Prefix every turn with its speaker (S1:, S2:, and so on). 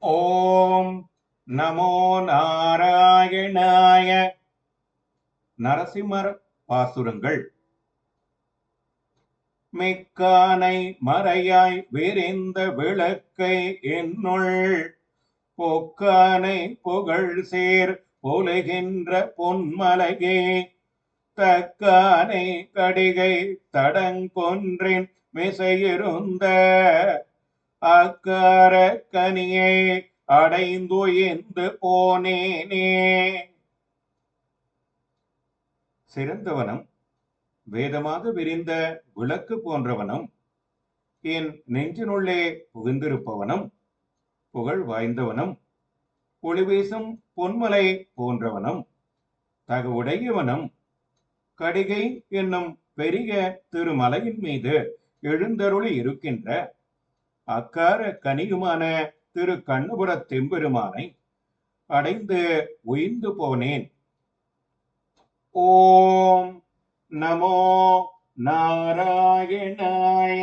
S1: ஓம் நமோ நாராயணாய. நரசிம்மர் பாசுரங்கள். மிக்கானை மறையாய் விரிந்த விளக்கை என்னுள் பொக்கானை புகழ் சேர் பொலுகின்ற பொன்மலையே தக்கானை கடிகை தடங்கொன்றின் மிசையிருந்த அக்கார கனியை அடைந்துயர்ந்து போனேனே. சிறந்தவனும் வேதமாக விரிந்த விளக்கு போன்றவனும் என் நெஞ்சினுள்ளே புகுந்திருப்பவனும் புகழ் வாய்ந்தவனும் ஒளிவீசும் பொன்மலை போன்றவனும் தகுவுடையவனும் கடிகை என்னும் பெரிய திருமலையின் மீது எழுந்தருளி இருக்கின்ற அக்கார கனியுமான திரு கண்ணபுர தெம்பெருமானை அடைந்து உயிர்ந்து போனேன். ஓம் நமோ நாராயணாய.